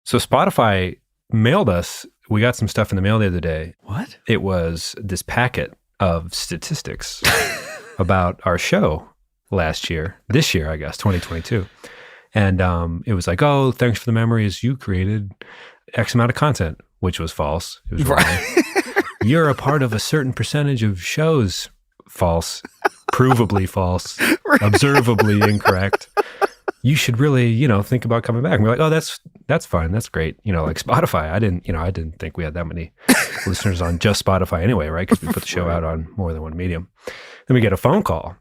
So Spotify mailed us, we got some stuff in the mail the other day. What? It was this packet of statistics about our show this year, I guess, 2022. And it was like, oh, thanks for the memories. You created X amount of content, which was false. It was wrong. You're a part of a certain percentage of shows. False. Provably false. Observably incorrect. You should really, think about coming back. And we're like, oh, that's fine. That's great. Like Spotify. I didn't think we had that many listeners on just Spotify anyway, right? Because we put the show out on more than one medium. Then we get a phone call.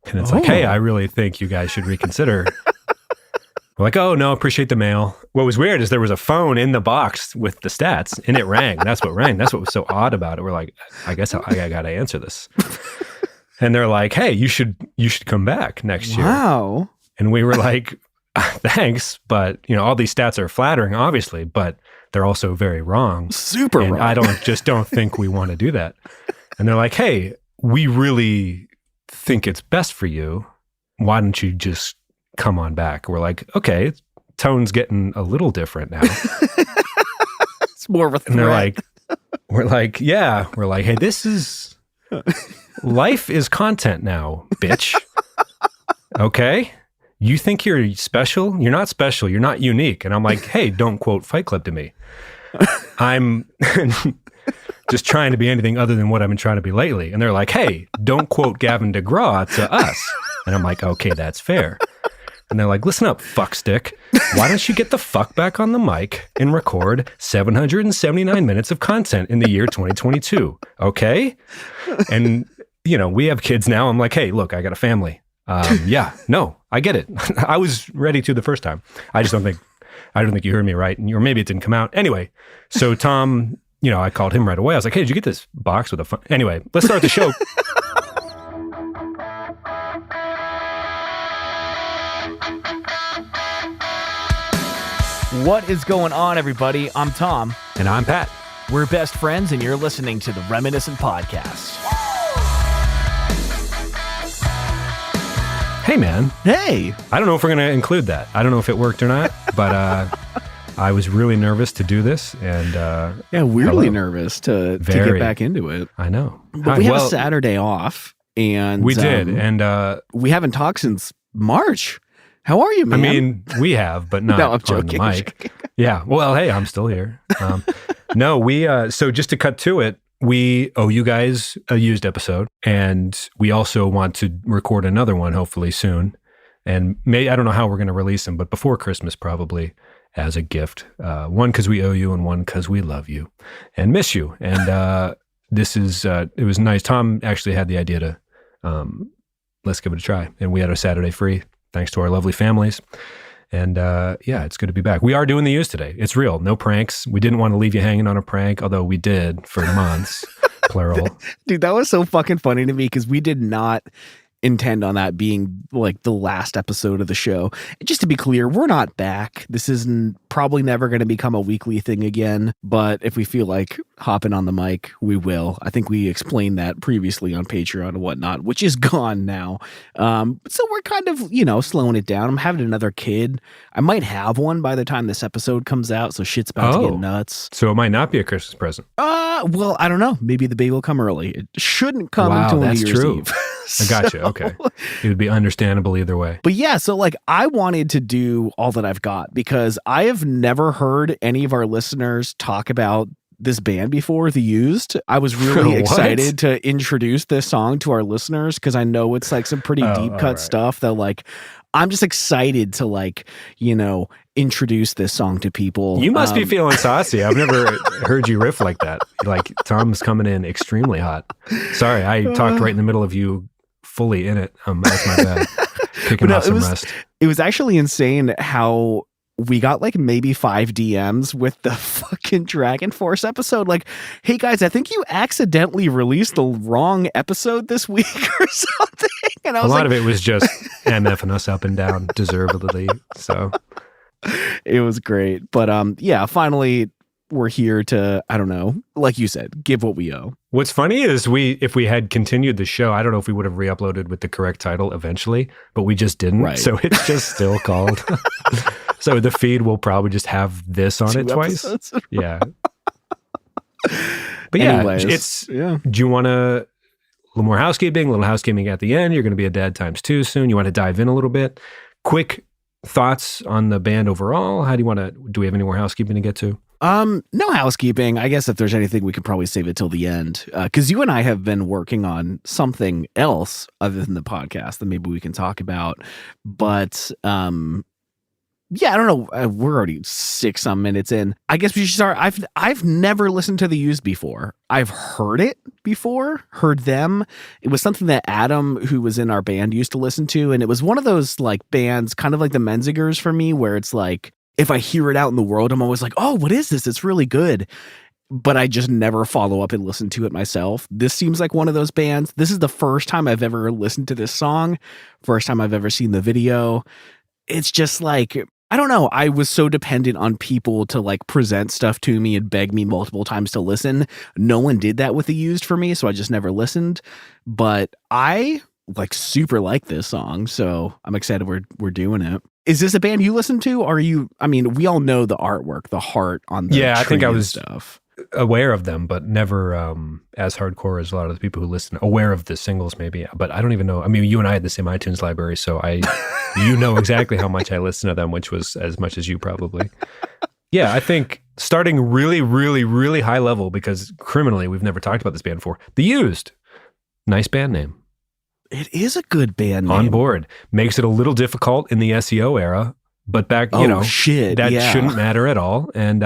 And it's like, hey, I really think you guys should reconsider. We're like, oh, no, appreciate the mail. What was weird is there was a phone in the box with the stats, and it rang. That's what rang. That's what was so odd about it. We're like, I guess I got to answer this. And they're like, hey, you should come back next year. Wow. And we were like, thanks, but all these stats are flattering, obviously, but they're also very wrong. Super wrong. I don't think we want to do that. And they're like, hey, we really think it's best for you. Why don't you just come on back? We're like, okay, tone's getting a little different now. It's more of a threat. And we're like, hey, this is life is content now, bitch. Okay. You think you're special? You're not special. You're not unique. And I'm like, hey, don't quote Fight Club to me. I'm just trying to be anything other than what I've been trying to be lately. And they're like, hey, don't quote Gavin DeGraw to us. And I'm like, okay, that's fair. And they're like, listen up, fuckstick. Why don't you get the fuck back on the mic and record 779 minutes of content in the year 2022? Okay? And, we have kids now. I'm like, hey, look, I got a family. No, I get it. I was ready to the first time. I don't think you heard me right. Or maybe it didn't come out. Anyway, so Tom, I called him right away. I was like, hey, did you get this box with a phone? Anyway, let's start the show. What is going on, everybody? I'm Tom. And I'm Pat. We're best friends, and you're listening to the Reminiscent Podcast. Hey, man. Hey. I don't know if we're going to include that. I don't know if it worked or not, but I was really nervous to do this. And weirdly nervous to get back into it. I know. But we have a Saturday off, and we did. And we haven't talked since March. How are you, man? I mean, we have, but not no, I'm on joking, the mic. Yeah. Well, hey, I'm still here. So just to cut to it, we owe you guys a used episode, and we also want to record another one hopefully soon. And I don't know how we're going to release them, but before Christmas probably as a gift. One because we owe you, and one because we love you and miss you. And it was nice. Tom actually had the idea to let's give it a try, and we had a Saturday free thanks to our lovely families. And it's good to be back. We are doing the use today. It's real. No pranks. We didn't want to leave you hanging on a prank, although we did for months, plural. Dude, that was so fucking funny to me because we did not intend on that being like the last episode of the show. Just to be clear, we're not back. This isn't probably never going to become a weekly thing again, but if we feel like hopping on the mic, we will. I think we explained that previously on Patreon and whatnot, which is gone now. So we're kind of, slowing it down. I'm having another kid. I might have one by the time this episode comes out, so shit's about to get nuts. So it might not be a Christmas present. Well, I don't know. Maybe the baby will come early. It shouldn't come until New Year's Eve. I got you. Okay. It would be understandable either way. But yeah, so I wanted to do all that I've got because I have never heard any of our listeners talk about this band before, The Used. I was really excited to introduce this song to our listeners because I know it's some pretty deep cut stuff that I'm just excited to introduce this song to people. You must be feeling saucy. I've never heard you riff like that. Tom's coming in extremely hot. Sorry, I talked right in the middle of you fully in it. That's my bad. Kicking off some rest. It was actually insane how we got maybe 5 DMs with the fucking Dragon Force episode. Hey guys, I think you accidentally released the wrong episode this week or something. And I was a lot of it was just MFing us up and down deservedly. So it was great. But finally we're here to, I don't know, like you said, give what we owe. What's funny is if we had continued the show, I don't know if we would have re-uploaded with the correct title eventually, but we just didn't. Right. So it's just still called So the feed will probably just have this on 2 it twice. episodes. Yeah. But yeah, Anyways, do you want a little more housekeeping, a little housekeeping at the end? You're going to be a dad times 2 soon. You want to dive in a little bit? Quick thoughts on the band overall? How do you want to, do we have any more housekeeping to get to? No housekeeping. I guess if there's anything, we could probably save it till the end. Because you and I have been working on something else other than the podcast that maybe we can talk about. But yeah, I don't know. We're already 6-some minutes in. I guess we should start. I've never listened to The Used before. I've heard it before, heard them. It was something that Adam, who was in our band, used to listen to. And it was one of those like bands, kind of like the Menzingers for me, where it's like, if I hear it out in the world, I'm always like, oh, what is this? It's really good. But I just never follow up and listen to it myself. This seems like one of those bands. This is the first time I've ever listened to this song. First time I've ever seen the video. It's just like, I don't know. I was so dependent on people to like present stuff to me and beg me multiple times to listen. No one did that with The Used for me, so I just never listened. But I like super like this song, so I'm excited we're doing it. Is this a band you listen to? Or are you? I mean, we all know the artwork, the heart on the I think I was stuff. Aware of them, but never as hardcore as a lot of the people who listen. Aware of the singles, maybe, but I don't even know. I mean, you and I had the same iTunes library, so you know exactly how much I listen to them, which was as much as you probably. Yeah, I think starting really, really, really high level, because criminally we've never talked about this band before. The Used, nice band name. It is a good band name. On board. Makes it a little difficult in the SEO era, but back, that shouldn't matter at all. And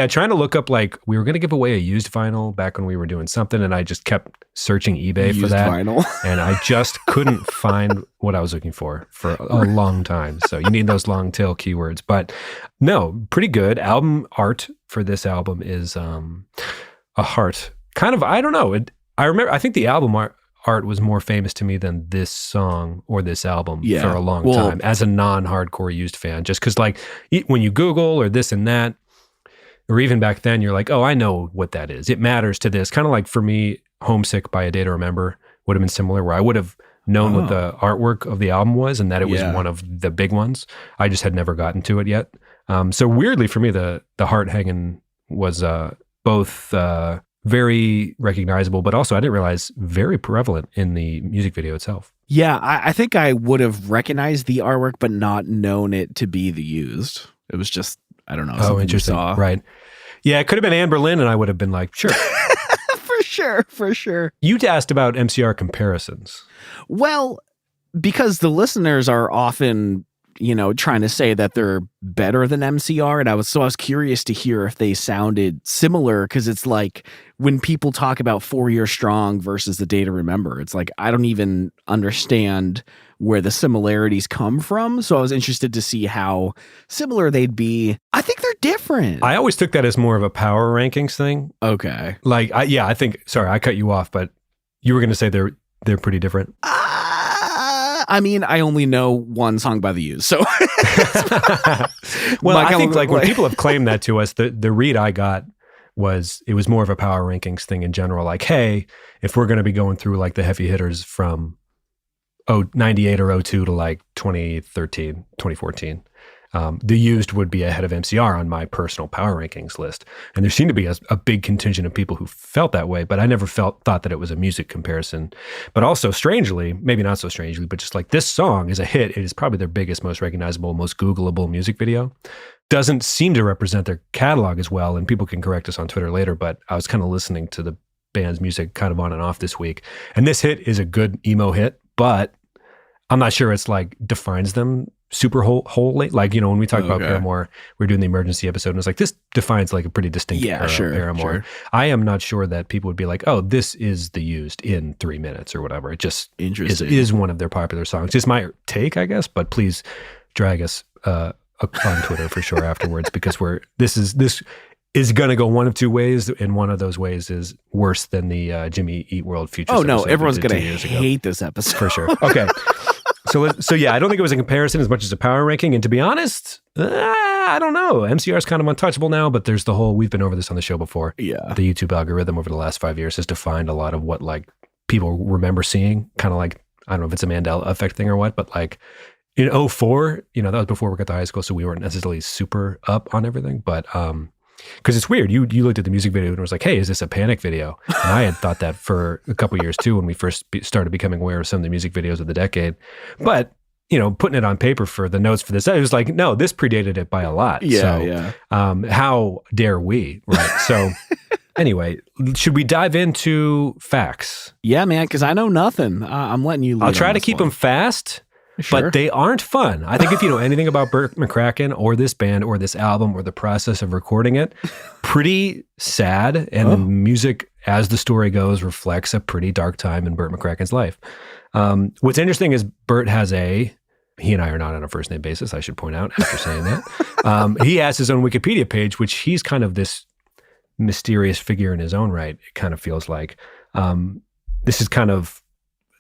trying to look up, like, we were going to give away a used vinyl back when we were doing something, and I just kept searching eBay for that. Vinyl. And I just couldn't find what I was looking for a long time. So you need those long tail keywords. But no, pretty good. Album art for this album is a heart. Kind of, I don't know. I think the album art was more famous to me than this song or this album for a long time as a non-hardcore Used fan. Just because, like, when you Google or this and that, or even back then, you're like, oh, I know what that is. It matters to this. Kind of like for me, Homesick by A Day to Remember would have been similar, where I would have known what the artwork of the album was and that it was one of the big ones. I just had never gotten to it yet. So weirdly for me, the heart hanging was both very recognizable, but also I didn't realize very prevalent in the music video itself. Yeah, I think I would have recognized the artwork, but not known it to be The Used. It was just, I don't know. Oh, interesting. Right. Yeah, it could have been Anne Boleyn, and I would have been like, sure. For sure. You asked about MCR comparisons. Well, because the listeners are often, trying to say that they're better than MCR. And I was curious to hear if they sounded similar, because it's like when people talk about 4 Year Strong versus The Day to Remember, it's like, I don't even understand where the similarities come from. So I was interested to see how similar they'd be. I think they're different. I always took that as more of a power rankings thing. Okay. Like, I think, sorry, I cut you off, but you were going to say they're pretty different. I mean, I only know one song by The Used, so. Well, I think like when people have claimed that to us, the read I got was it was more of a power rankings thing in general. Like, hey, if we're going to be going through like the heavy hitters from 98 or 02 to like 2013, 2014, The Used would be ahead of MCR on my personal power rankings list. And there seemed to be a big contingent of people who felt that way, but I never thought that it was a music comparison. But also strangely, maybe not so strangely, but just like this song is a hit. It is probably their biggest, most recognizable, most Googleable music video. Doesn't seem to represent their catalog as well. And people can correct us on Twitter later, but I was kind of listening to the band's music kind of on and off this week. And this hit is a good emo hit, but I'm not sure it's like defines them super wholly. Like, when we talk about Paramore, we're doing the Emergency episode, and it's like, this defines like a pretty distinct Paramore. Sure. I am not sure that people would be like, oh, this is The Used in 3 minutes or whatever. It just is one of their popular songs. Just my take, I guess, but please drag us on Twitter for sure afterwards, because this is going to go one of two ways, and one of those ways is worse than the Jimmy Eat World Futures. Oh no, everyone's going to hate this episode. For sure. Okay. So yeah, I don't think it was a comparison as much as a power ranking. And to be honest, I don't know. MCR is kind of untouchable now, but there's we've been over this on the show before. Yeah. The YouTube algorithm over the last 5 years has defined a lot of what like people remember seeing. Kind of like, I don't know if it's a Mandela effect thing or what, but like in '04, that was before we got to high school, so we weren't necessarily super up on everything, but because it's weird. You looked at the music video and was like, hey, is this a Panic video? And I had thought that for a couple of years too when we first started becoming aware of some of the music videos of the decade. But, putting it on paper for the notes for this, I was like, no, this predated it by a lot. Yeah. How dare we? Right. So anyway, should we dive into facts? Yeah, man, because I know nothing. I'm letting you lead. I'll try to keep them fast. Sure. But they aren't fun. I think if you know anything about Burt McCracken or this band or this album or the process of recording it, pretty sad. And the music, as the story goes, reflects a pretty dark time in Burt McCracken's life. What's interesting is Burt has he and I are not on a first name basis, I should point out after saying that. He has his own Wikipedia page, which he's kind of this mysterious figure in his own right. It kind of feels like this is kind of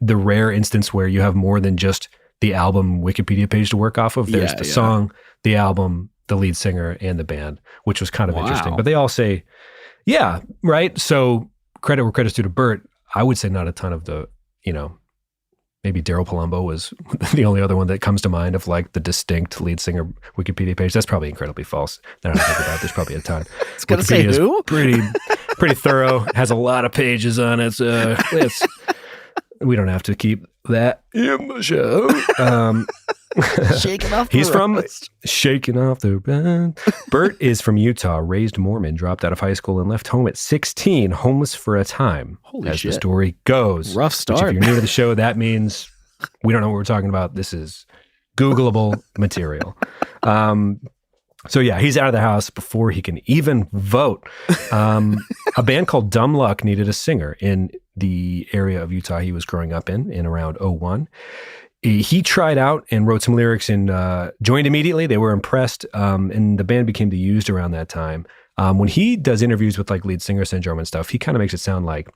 the rare instance where you have more than just the album Wikipedia page to work off of. There's the song, the album, the lead singer, and the band, which was kind of interesting. But they all say, yeah, right? So credit where credit's due to Burt. I would say not a ton of the, maybe Daryl Palumbo was the only other one that comes to mind of like the distinct lead singer Wikipedia page. That's probably incredibly false. Now I think about it, there's probably a ton. It's going to say who? Pretty thorough. Has a lot of pages on it. We don't have to keep that in the show. Shaking off the He's rust. from Shaking Off the Rust. Burt is from Utah, raised Mormon, dropped out of high school and left home at 16, homeless for a time. Holy as shit. the story goes. Rough start. Which, if you're new to the show, that means we don't know what we're talking about. This is Googleable material. So yeah, he's out of the house before he can even vote. A band called Dumb Luck needed a singer in the area of Utah he was growing up in around '01. He tried out and wrote some lyrics and joined immediately. They were impressed, and the band became the Used around that time. When he does interviews with like Lead Singer Syndrome and stuff, he kind of makes it sound like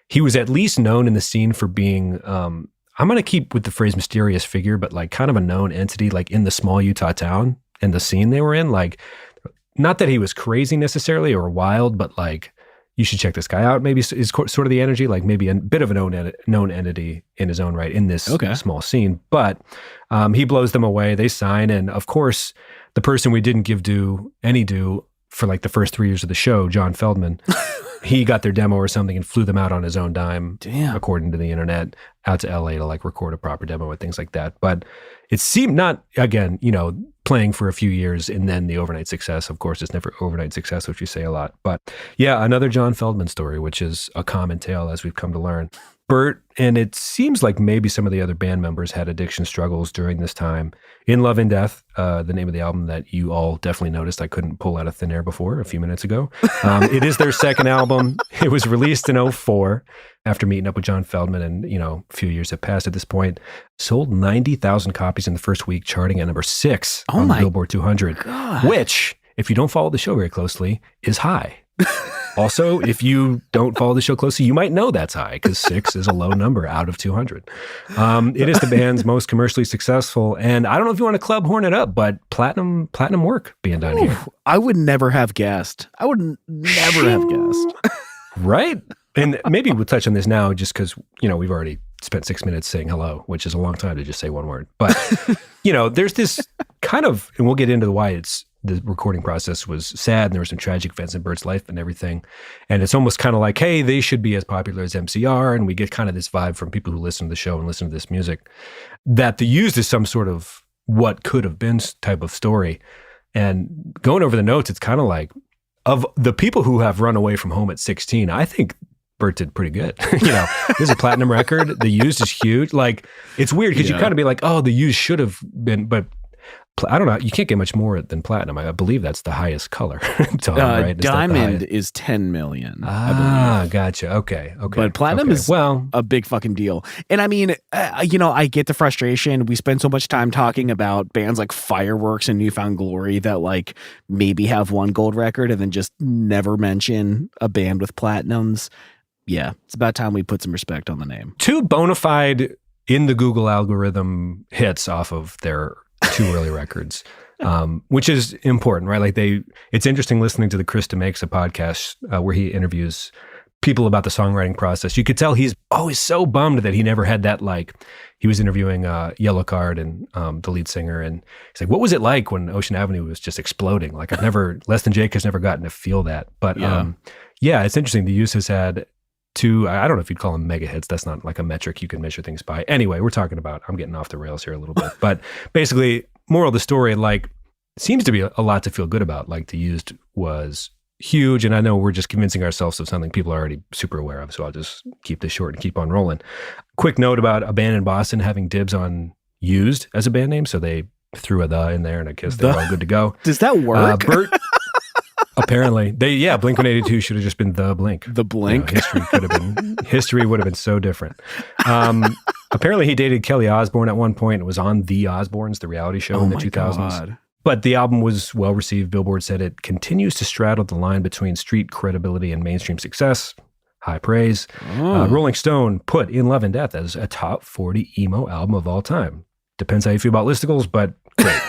he was at least known in the scene for being, I'm going to keep with the phrase mysterious figure, but like kind of a known entity like in the small Utah town and the scene they were in. Like, not that he was crazy necessarily or wild, but like, you should check this guy out. Maybe is sort of the energy, like maybe a bit of a known entity in his own right in this small scene. But he blows them away. They sign. And of course, the person we didn't give any due for like the first 3 years of the show, John Feldman, he got their demo or something and flew them out on his own dime, according to the internet, out to LA to like record a proper demo and things like that. But it seemed not, again, playing for a few years and then the overnight success. Of course, it's never overnight success, which you say a lot. But yeah, another John Feldman story, which is a common tale as we've come to learn. Burt, and it seems like maybe some of the other band members had addiction struggles during this time. In Love and Death, the name of the album that you all definitely noticed I couldn't pull out of thin air before a few minutes ago. It is their second album. It was released in '04 after meeting up with John Feldman, and a few years have passed at this point. Sold 90,000 copies in the first week, charting at number 6 on the Billboard 200, which, if you don't follow the show very closely, is high. Also, if you don't follow the show closely, you might know that's high because 6 is a low number out of 200. It is the band's most commercially successful, and I don't know if you want to club horn it up, but platinum work being done here. I would never have guessed. I would never have guessed. Right? And maybe we'll touch on this now just because, we've already spent 6 minutes saying hello, which is a long time to just say one word. But, there's this kind of, and we'll get into why the recording process was sad and there were some tragic events in Burt's life and everything. And it's almost kind of like, hey, they should be as popular as MCR. And we get kind of this vibe from people who listen to the show and listen to this music that the Used is some sort of what could have been type of story. And going over the notes, it's kind of like, of the people who have run away from home at 16, I think Burt did pretty good. This is a platinum record. The Used is huge. Like, it's weird because you kind of be like, oh, the Used should have been, but I don't know. You can't get much more than platinum. I believe that's the highest color. Right? Diamond is 10 million. I believe. Gotcha. Okay. But platinum is a big fucking deal. And I mean, I get the frustration. We spend so much time talking about bands like Fireworks and Newfound Glory that like maybe have one gold record and then just never mention a band with platinums. Yeah, it's about time we put some respect on the name. 2 bona fide in the Google algorithm hits off of their 2 early records, which is important, right? Like it's interesting listening to the Chris DeMakes podcast where he interviews people about the songwriting process. You could tell he's always so bummed that he never had that, like, he was interviewing Yellow Card and the lead singer, and he's like, what was it like when Ocean Avenue was just exploding? Like, Less Than Jake has never gotten to feel that. But yeah, it's interesting. The Used has had 2, I don't know if you'd call them mega hits. That's not like a metric you can measure things by. Anyway, we're talking about, I'm getting off the rails here a little bit, but basically, moral of the story, like, seems to be a lot to feel good about. Like, The Used was huge, and I know we're just convincing ourselves of something people are already super aware of, so I'll just keep this short and keep on rolling. Quick note about a band in Boston having dibs on Used as a band name, so they threw a "the" in there, and I guess they're all good to go. Does that work? Bert, apparently, Blink-182 should have just been The Blink. The Blink. History would have been so different. Apparently, he dated Kelly Osbourne at one point. It was on The Osbournes, the reality show in the 2000s. God. But the album was well received. Billboard said it continues to straddle the line between street credibility and mainstream success. High praise. Rolling Stone put In Love and Death as a top 40 emo album of all time. Depends how you feel about listicles, but great.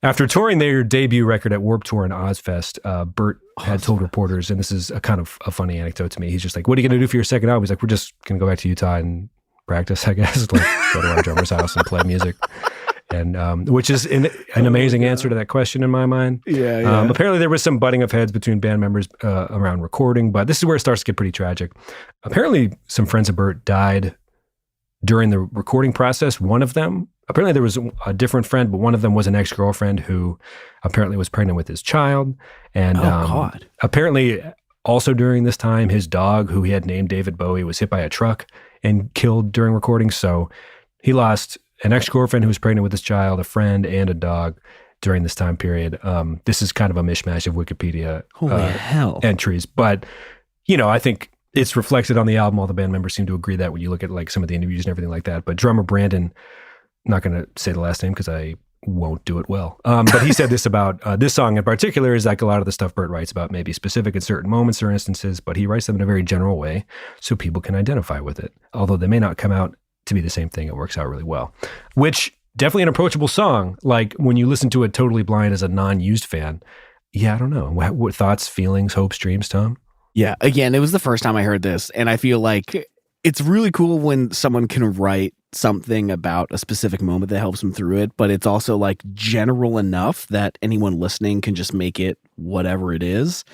After touring their debut record at Warped Tour and Ozfest, Bert had told reporters, and this is a kind of a funny anecdote to me, he's just like, what are you going to do for your second album? He's like, we're just going to go back to Utah and practice, I guess. Like, go to our drummer's house and play music. And which is an amazing answer to that question in my mind. Yeah. Apparently there was some butting of heads between band members around recording, but this is where it starts to get pretty tragic. Apparently some friends of Bert died during the recording process. One of them, apparently there was a different friend, but one of them was an ex-girlfriend who apparently was pregnant with his child. And God. Apparently also during this time, his dog, who he had named David Bowie, was hit by a truck and killed during recording. So he lost an ex-girlfriend who was pregnant with his child, a friend, and a dog during this time period. This is kind of a mishmash of Wikipedia entries. But, you know, I think it's reflected on the album. All the band members seem to agree that when you look at like some of the interviews and everything like that. But drummer Brandon, I'm not going to say the last name because I won't do it well. But he said this about this song in particular is like a lot of the stuff Bert writes about, maybe specific at certain moments or instances, but he writes them in a very general way so people can identify with it. Although they may not come out to be the same thing, it works out really well. Which, definitely an approachable song. Like, when you listen to it totally blind as a non-Used fan, yeah, I don't know. What thoughts, feelings, hopes, dreams, Tom? Yeah, again, it was the first time I heard this, and I feel like it's really cool when someone can write something about a specific moment that helps them through it, but it's also like general enough that anyone listening can just make it whatever it is.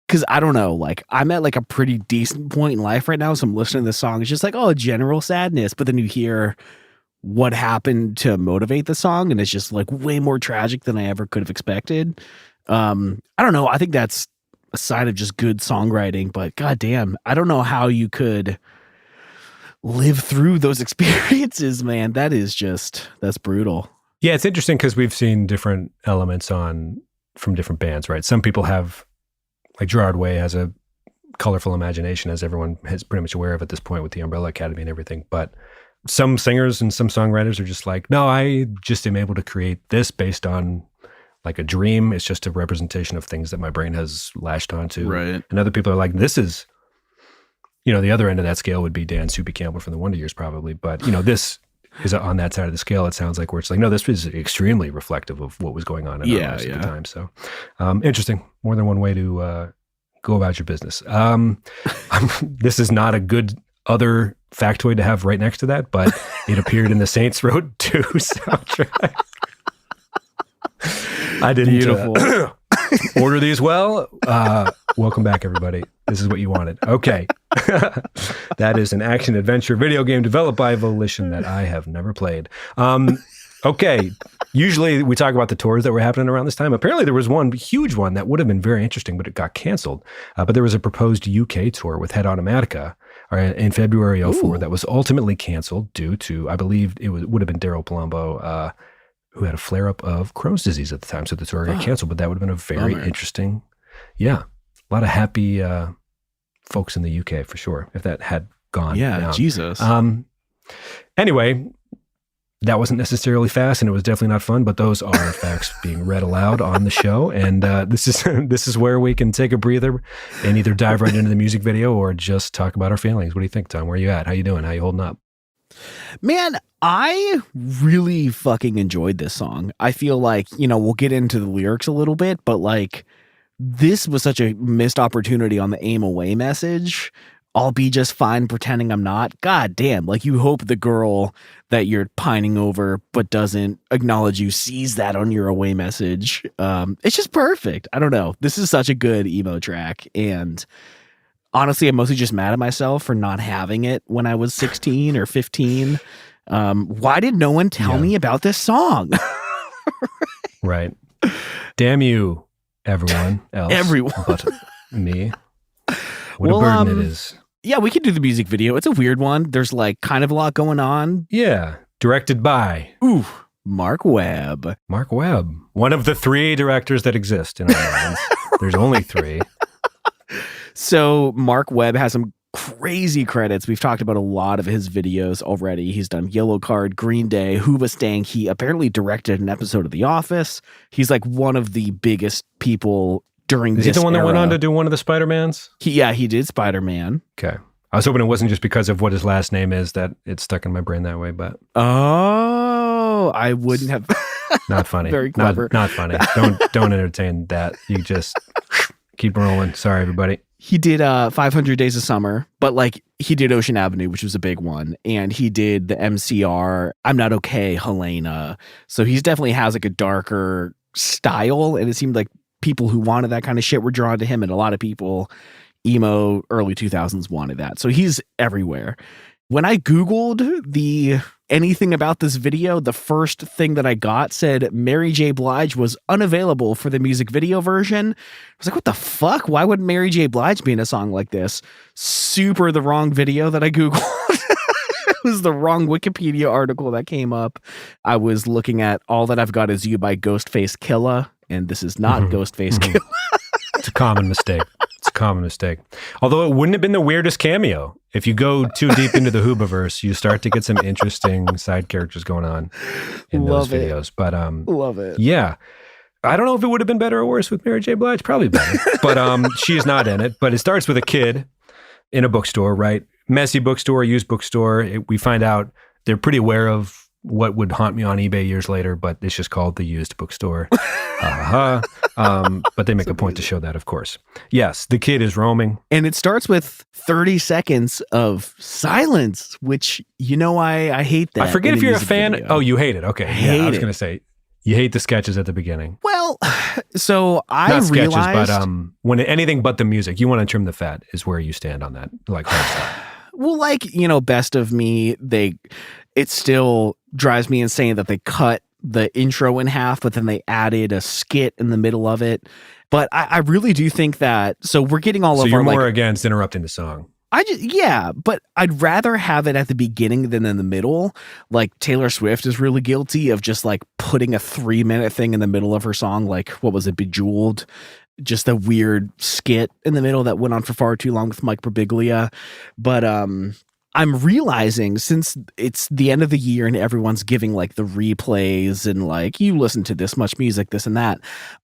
Because I don't know, like, I'm at like a pretty decent point in life right now, so I'm listening to this song. It's just like, oh, general sadness. But then you hear what happened to motivate the song, and it's just like way more tragic than I ever could have expected. I don't know. I think that's a sign of just good songwriting, but goddamn, I don't know how you could live through those experiences, man. That's brutal. Yeah, it's interesting because we've seen different elements from different bands, right? Some people have, like Gerard Way has a colorful imagination, as everyone is pretty much aware of at this point with the Umbrella Academy and everything. But some singers and some songwriters are just like, no, I just am able to create this based on like a dream. It's just a representation of things that my brain has latched onto. Right. And other people are like, this is, you know, the other end of that scale would be Dan Soupy Campbell from the Wonder Years probably. But, you know, this is on that side of the scale, it sounds like, where it's like, no, this is extremely reflective of what was going on in our lives at the time. So interesting. More than one way to go about your business. This is not a good other factoid to have right next to that, but it appeared in the Saints Row 2 soundtrack. I didn't order these well. Welcome back, everybody. This is what you wanted. Okay. That is an action-adventure video game developed by Volition that I have never played. Okay. Usually we talk about the tours that were happening around this time. Apparently there was one huge one that would have been very interesting, but it got canceled. But there was a proposed UK tour with Head Automatica in February 2004 that was ultimately canceled due to, I believe it would have been Daryl Palumbo, who had a flare-up of Crohn's disease at the time. So the tour got canceled, but that would have been a very interesting, a lot of happy folks in the UK for sure, if that had gone down. Jesus. Anyway, that wasn't necessarily fast, and it was definitely not fun, but those are facts being read aloud on the show. And this is where we can take a breather and either dive right into the music video or just talk about our feelings. What do you think, Tom? Where are you at? How you doing? How you holding up? Man, I really fucking enjoyed this song. I feel like, we'll get into the lyrics a little bit, but like this was such a missed opportunity on the aim away message. I'll be just fine pretending I'm not. God damn. Like, you hope the girl that you're pining over but doesn't acknowledge you sees that on your away message. It's just perfect. I don't know. This is such a good emo track. And honestly, I'm mostly just mad at myself for not having it when I was 16 or 15. Why did no one tell me about this song? Right. Damn you, everyone else. Everyone. But me. What a burden it is. Yeah, we could do the music video. It's a weird one. There's like kind of a lot going on. Yeah. Directed by Mark Webb. Mark Webb. One of the 3 directors that exist in our minds. There's only 3. So Mark Webb has some crazy credits. We've talked about a lot of his videos already. He's done Yellow Card, Green Day, Hoobastank. He apparently directed an episode of The Office. He's like one of the biggest people during this era. Is he the one that went on to do one of the Spider-Mans? He did Spider-Man. Okay. I was hoping it wasn't just because of what his last name is that it stuck in my brain that way, but... Oh, I wouldn't have... Not funny. Very clever. Not funny. Don't entertain that. You just keep rolling. Sorry, everybody. He did 500 Days of Summer, but like he did Ocean Avenue, which was a big one. And he did the MCR, I'm Not Okay, Helena. So he definitely has like a darker style. And it seemed like people who wanted that kind of shit were drawn to him. And a lot of people, emo, early 2000s wanted that. So he's everywhere. When I Googled anything about this video, the first thing that I got said Mary J. Blige was unavailable for the music video version. I was like, what the fuck? Why would Mary J. Blige be in a song like this? Super the wrong video that I Googled. It was the wrong Wikipedia article that came up. I was looking at All That I've Got Is You by Ghostface Killah, and this is not Ghostface Killah. It's a common mistake. Common mistake. Although it wouldn't have been the weirdest cameo. If you go too deep into the Hoobaverse, you start to get some interesting side characters going on in those videos. But love it. Yeah. I don't know if it would have been better or worse with Mary J. Blige. Probably better. But she is not in it. But it starts with a kid in a bookstore, right? Messy bookstore, used bookstore. We find out they're pretty aware of what would haunt me on eBay years later, but it's just called the used bookstore. But they make a point to show that, of course. Yes, the kid is roaming. And it starts with 30 seconds of silence, which, I hate that. I forget if you're a fan. Video. Oh, you hate it. Okay. I was going to say, you hate the sketches at the beginning. Well, so I Not realized... sketches, but when anything but the music, you want to trim the fat is where you stand on that. Like hard stuff. Well, like, Best of Me, it still drives me insane that they cut the intro in half, but then they added a skit in the middle of it. But I really do think that, so we're getting all of our... So you're more against interrupting the song. But I'd rather have it at the beginning than in the middle. Like Taylor Swift is really guilty of just like putting a 3-minute thing in the middle of her song. Like, what was it? Bejeweled. Just a weird skit in the middle that went on for far too long with Mike Birbiglia. But I'm realizing, since it's the end of the year and everyone's giving like the replays and like, you listen to this much music, this and that.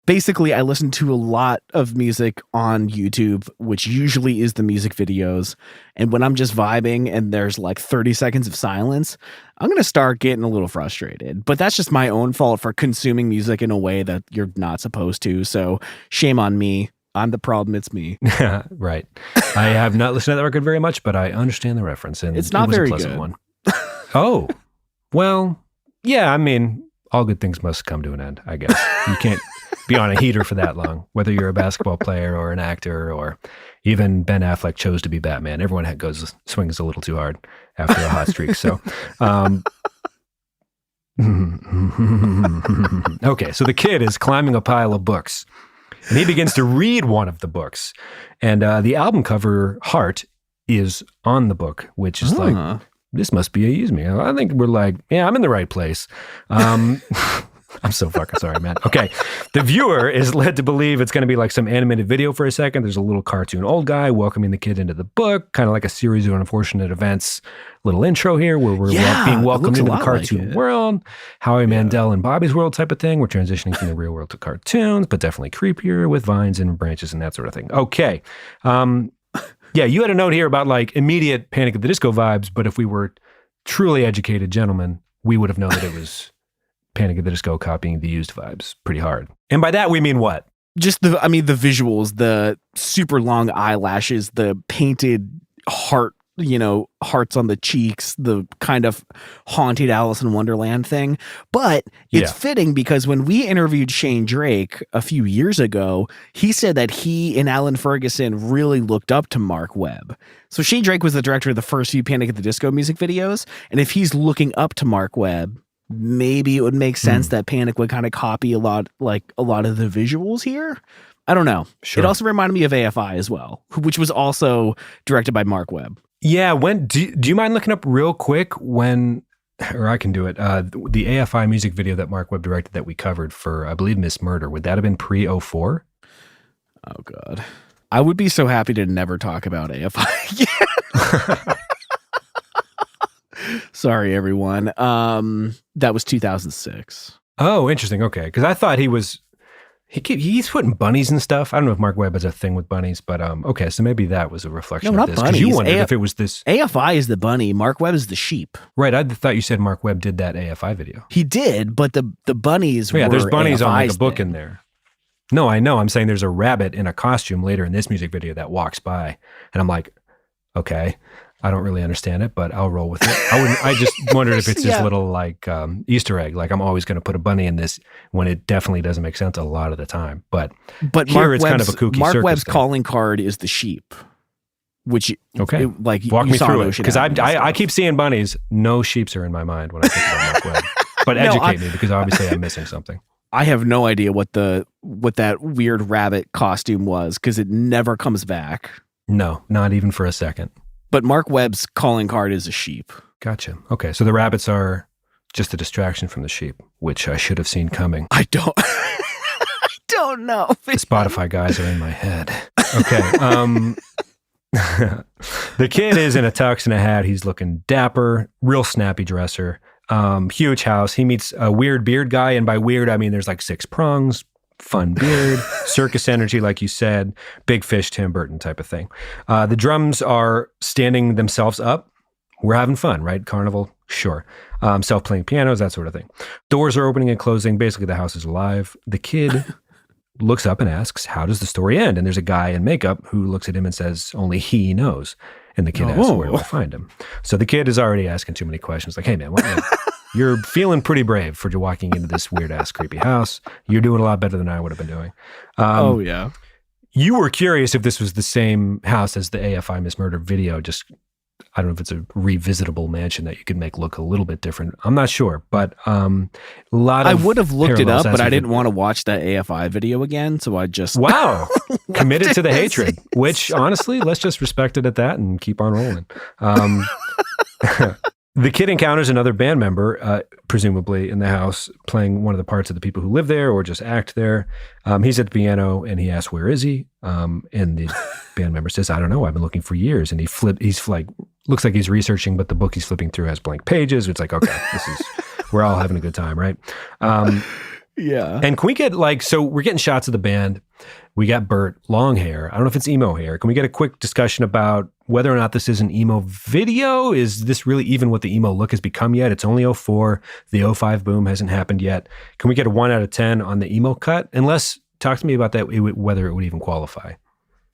Basically, I listen to a lot of music on YouTube, which usually is the music videos. And when I'm just vibing and there's like 30 seconds of silence, I'm going to start getting a little frustrated. But that's just my own fault for consuming music in a way that you're not supposed to. So shame on me. I'm the problem. It's me. Right. I have not listened to that record very much, but I understand the reference, and it's not was very a pleasant good. One. Oh, well, yeah. I mean, all good things must come to an end, I guess. You can't be on a heater for that long, whether you're a basketball player or an actor, or even Ben Affleck chose to be Batman. Everyone swings a little too hard after a hot streak. So, okay. So the kid is climbing a pile of books. And he begins to read one of the books. And the album cover heart is on the book, which is like, this must be a use me. I think we're like, yeah, I'm in the right place. I'm so fucking sorry, man. Okay. The viewer is led to believe it's going to be like some animated video for a second. There's a little cartoon old guy welcoming the kid into the book, kind of like a series of unfortunate events. Little intro here where we're being welcomed into the cartoon world. Howie Mandel and Bobby's World type of thing. We're transitioning from the real world to cartoons, but definitely creepier with vines and branches and that sort of thing. Okay. Yeah, you had a note here about like immediate Panic at the Disco vibes, but if we were truly educated gentlemen, we would have known that it was Panic at the Disco copying the used vibes pretty hard. And by that, we mean what? just the visuals, the super long eyelashes, the painted hearts on the cheeks, the kind of haunted Alice in Wonderland thing. But it's fitting because when we interviewed Shane Drake a few years ago, he said that he and Alan Ferguson really looked up to Mark Webb. So Shane Drake was the director of the first few Panic at the Disco music videos. And if he's looking up to Mark Webb, maybe it would make sense that Panic would kind of copy a lot of the visuals here. I don't know. Sure. It also reminded me of AFI as well, which was also directed by Mark Webb. Yeah. Do you mind looking up real quick or I can do it, the AFI music video that Mark Webb directed that we covered for, I believe, Miss Murder, would that have been pre-04? Oh, God. I would be so happy to never talk about AFI again. Sorry, everyone. That was 2006. Oh, interesting. Okay. Because I thought he's putting bunnies and stuff. I don't know if Mark Webb has a thing with bunnies, but okay, so maybe that was a reflection of this. Bunnies. You wondered if it was this. AFI is the bunny. Mark Webb is the sheep. Right. I thought you said Mark Webb did that AFI video. He did, but the bunnies were there's bunnies AFI's on like a book thing. in there. No, I know. I'm saying there's a rabbit in a costume later in this music video that walks by. And I'm like, okay, I don't really understand it, but I'll roll with it. I just wondered if it's this little like Easter egg. Like I'm always going to put a bunny in this when it definitely doesn't make sense a lot of the time. But here it's kind of a kooky Mark circus Webb's thing. calling card is the sheep. Which walk me through it, because I keep seeing bunnies. No sheeps are in my mind when I think about Mark Webb. But educate me, because obviously I'm missing something. I have no idea what that weird rabbit costume was, because it never comes back. No, not even for a second. But Mark Webb's calling card is a sheep. Gotcha. Okay, so the rabbits are just a distraction from the sheep, which I should have seen coming. I don't know. The Spotify guys are in my head. Okay. The kid is in a tux and a hat. He's looking dapper, real snappy dresser. Huge house. He meets a weird beard guy, and by weird I mean there's like 6 prongs, fun beard, circus energy, like you said, big fish, Tim Burton type of thing. The drums are standing themselves up. We're having fun, right? Carnival, sure. Self-playing pianos, that sort of thing. Doors are opening and closing. Basically, the house is alive. The kid looks up and asks, how does the story end? And there's a guy in makeup who looks at him and says, only he knows. And the kid asks, where do I find him? So the kid is already asking too many questions. Like, hey, man, you're feeling pretty brave for walking into this weird-ass, creepy house. You're doing a lot better than I would have been doing. Oh, yeah. You were curious if this was the same house as the AFI Miss Murder video. Just, I don't know if it's a revisitable mansion that you could make look a little bit different. I'm not sure, but a lot of I would have looked it up, but I didn't want want to watch that AFI video again, so I just... Wow. Committed to the hatred, which honestly, let's just respect it at that and keep on rolling. The kid encounters another band member, presumably in the house, playing one of the parts of the people who live there or just act there. He's at the piano and he asks, where is he? And the band member says, I don't know. I've been looking for years. And he's like, looks like he's researching, but the book he's flipping through has blank pages. It's like, okay, we're all having a good time, right? Yeah. And can we get so we're getting shots of the band. We got Bert, long hair. I don't know if it's emo hair. Can we get a quick discussion about whether or not this is an emo video? Is this really even what the emo look has become yet? It's only 04. The 05 boom hasn't happened yet. Can we get a 1 out of 10 on the emo cut? Unless, talk to me about that, whether it would even qualify.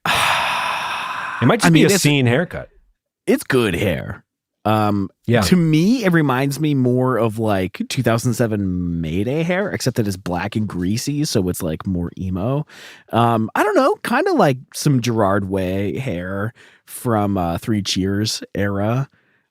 It might just be a scene haircut. It's good hair. Yeah. To me, it reminds me more of like 2007 Mayday hair, except that it's black and greasy, so it's like more emo. I don't know, kind of like some Gerard Way hair from 3 Cheers era.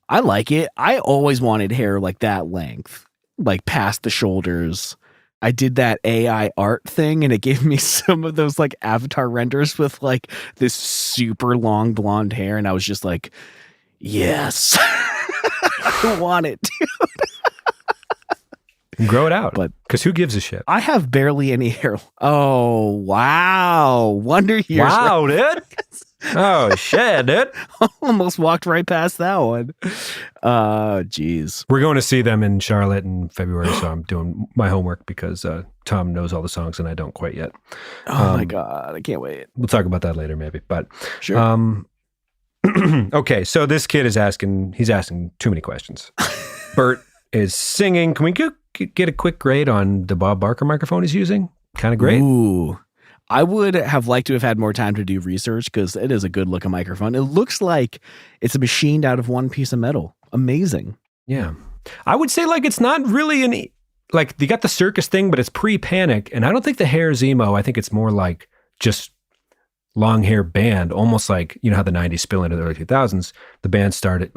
I like it. I always wanted hair like that length, like past the shoulders. I did that AI art thing and it gave me some of those like avatar renders with like this super long blonde hair, and I was just like, yes. I want it, dude. Grow it out, because who gives a shit? I have barely any hair. Oh, wow. Wonder Years. Wow, dude. Oh, shit, dude. Almost walked right past that one. Geez. We're going to see them in Charlotte in February, so I'm doing my homework because Tom knows all the songs and I don't quite yet. Oh, my God. I can't wait. We'll talk about that later, maybe. But sure. Okay, so this kid is asking too many questions. Bert is singing. Can we get a quick grade on the Bob Barker microphone he's using? Kind of great. Ooh. I would have liked to have had more time to do research because it is a good looking microphone. It looks like it's machined out of one piece of metal. Amazing. Yeah. I would say like it's not really any, like you got the circus thing, but it's pre-Panic. And I don't think the hair is emo. I think it's more like just long hair band, almost like, you know how the 90s spill into the early 2000s. The band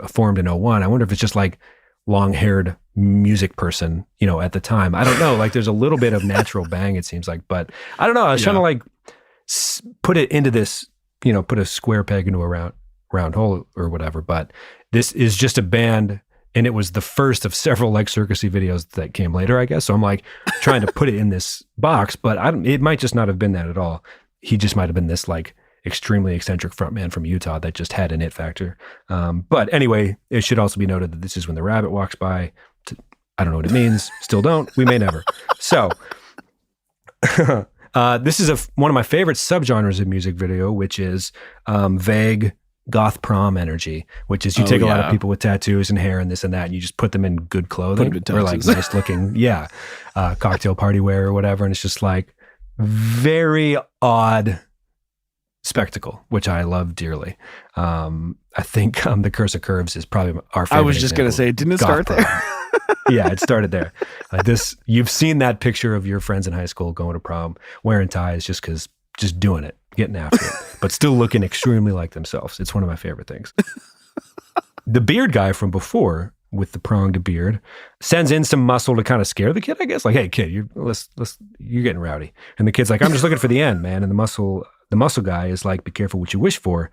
formed in 01. I wonder if it's just like long haired music person, you know, at the time. I don't know. Like there's a little bit of natural bang, it seems like, but I don't know. I was trying to like put it into this, you know, put a square peg into a round hole or whatever. But this is just a band, and it was the first of several like circusy videos that came later, I guess. So I'm like trying to put it in this box, but it might just not have been that at all. He just might have been this like extremely eccentric frontman from Utah that just had an it factor. But anyway, it should also be noted that this is when the rabbit walks by. I don't know what it means. Still don't. We may never. So this is one of my favorite subgenres of music video, which is vague goth prom energy, which is you take a lot of people with tattoos and hair and this and that, and you just put them in good clothing or like nice looking, cocktail party wear or whatever. And it's just like very odd spectacle, which I love dearly. I think The Curse of Curves is probably our favorite. I was just going to say, didn't it start there? Yeah, it started there. You've seen that picture of your friends in high school going to prom, wearing ties just doing it, getting after it, but still looking extremely like themselves. It's one of my favorite things. The beard guy from before with the pronged beard sends in some muscle to kind of scare the kid, I guess. Like, hey kid, you're getting rowdy. And the kid's like, I'm just looking for the end, man. And the muscle guy is like, be careful what you wish for,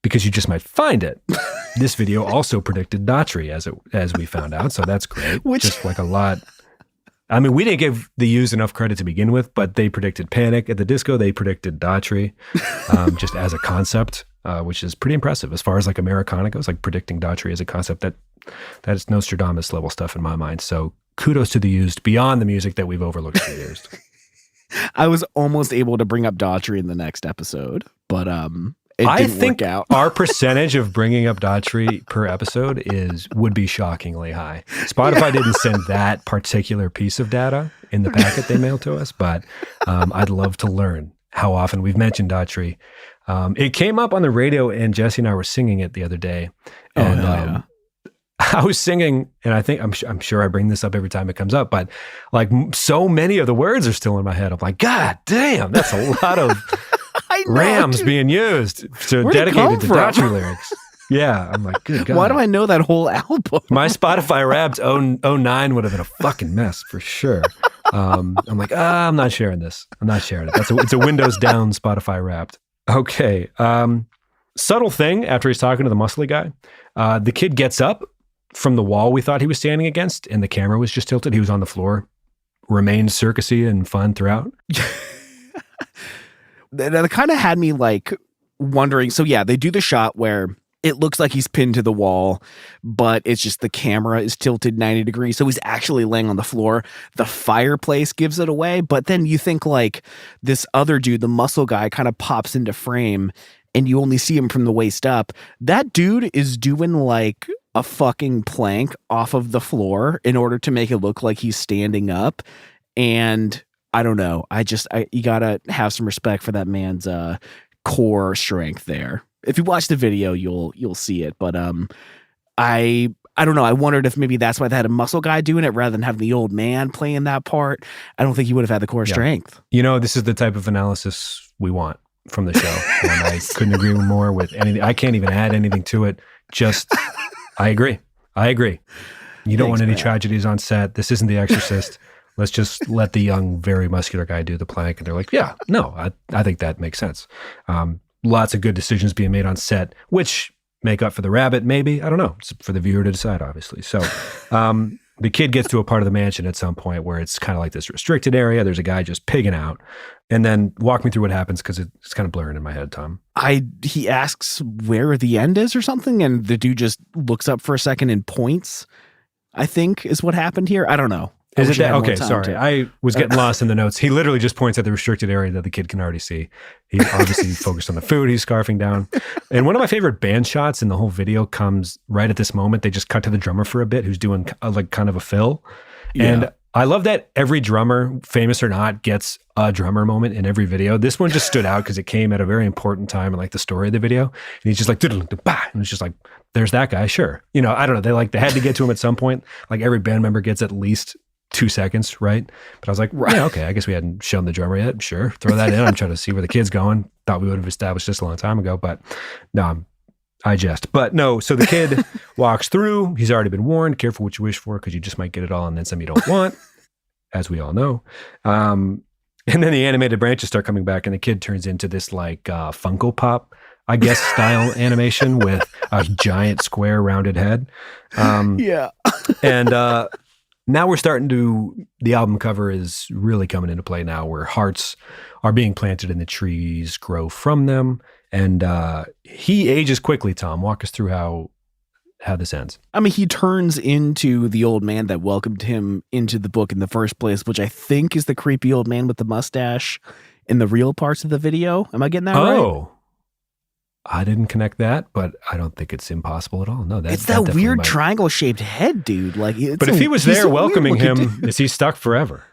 because you just might find it. This video also predicted Daughtry, as we found out, so that's great. Just like a lot. I mean, we didn't give the Used enough credit to begin with, but they predicted Panic at the Disco. They predicted Daughtry, just as a concept, which is pretty impressive as far as like Americana goes. Like predicting Daughtry as a concept, that is Nostradamus level stuff in my mind. So kudos to the Used beyond the music that we've overlooked for years. I was almost able to bring up Daughtry in the next episode, but I think our percentage of bringing up Daughtry per episode would be shockingly high. Spotify didn't send that particular piece of data in the packet they mailed to us, but I'd love to learn how often we've mentioned Daughtry. It came up on the radio, and Jesse and I were singing it the other day. And I was singing, and I think I'm sure I bring this up every time it comes up, but like so many of the words are still in my head. I'm like, God damn, that's a lot of Rams being used dedicated to Daughtry lyrics. Yeah, I'm like, good God. Why do I know that whole album? My Spotify Wrapped 09 would have been a fucking mess for sure. I'm like, I'm not sharing this. I'm not sharing it. It's a Windows down Spotify Wrapped. Okay. Subtle thing after he's talking to the muscly guy. The kid gets up from the wall we thought he was standing against, and the camera was just tilted. He was on the floor, remained circusy and fun throughout. That kind of had me like wondering. So yeah, they do the shot where it looks like he's pinned to the wall, but it's just the camera is tilted 90 degrees. So he's actually laying on the floor. The fireplace gives it away. But then you think like this other dude, the muscle guy, kind of pops into frame and you only see him from the waist up. That dude is doing like a fucking plank off of the floor in order to make it look like he's standing up. And I don't know. You gotta have some respect for that man's core strength there. If you watch the video, you'll see it. But I don't know. I wondered if maybe that's why they had a muscle guy doing it rather than having the old man playing that part. I don't think he would have had the core strength. You know, this is the type of analysis we want from the show. And I couldn't agree more with anything. I can't even add anything to it. Just, I agree. You don't want any tragedies on set. This isn't The Exorcist. Let's just let the young, very muscular guy do the plank. And they're like, yeah, no, I think that makes sense. Lots of good decisions being made on set, which make up for the rabbit, maybe. I don't know. It's for the viewer to decide, obviously. So the kid gets to a part of the mansion at some point where it's kind of like this restricted area. There's a guy just pigging out. And then walk me through what happens, because it's kind of blurring in my head, Tom. He asks where the end is or something, and the dude just looks up for a second and points, I think is what happened here. I don't know. Is it that? Okay, sorry. I was getting lost in the notes. He literally just points at the restricted area that the kid can already see. He obviously focused on the food he's scarfing down. And one of my favorite band shots in the whole video comes right at this moment. They just cut to the drummer for a bit, who's doing like kind of a fill. Yeah. And I love that every drummer, famous or not, gets a drummer moment in every video. This one just stood out because it came at a very important time in like the story of the video. And he's just like, and it's just like, there's that guy. Sure. You know, I don't know. They had to get to him at some point. Like every band member gets at least 2 seconds, right? But I was like, yeah, okay, I guess we hadn't shown the drummer yet. Sure. Throw that in. I'm trying to see where the kid's going. Thought we would have established this a long time ago, but no, I jest. But no, so the kid walks through. He's already been warned. Careful what you wish for because you just might get it all and then some you don't want, as we all know. And then the animated branches start coming back and the kid turns into this like Funko Pop, I guess, style animation with a giant square rounded head. Yeah. And now we're starting to, the album cover is really coming into play now where hearts are being planted and the trees grow from them. And he ages quickly, Tom. Walk us through how this ends. I mean, he turns into the old man that welcomed him into the book in the first place, which I think is the creepy old man with the mustache in the real parts of the video. Am I getting that right? Oh, I didn't connect that, but I don't think it's impossible at all. No, it's that weird triangle-shaped head, dude. Like, but if he was there welcoming him, is he stuck forever?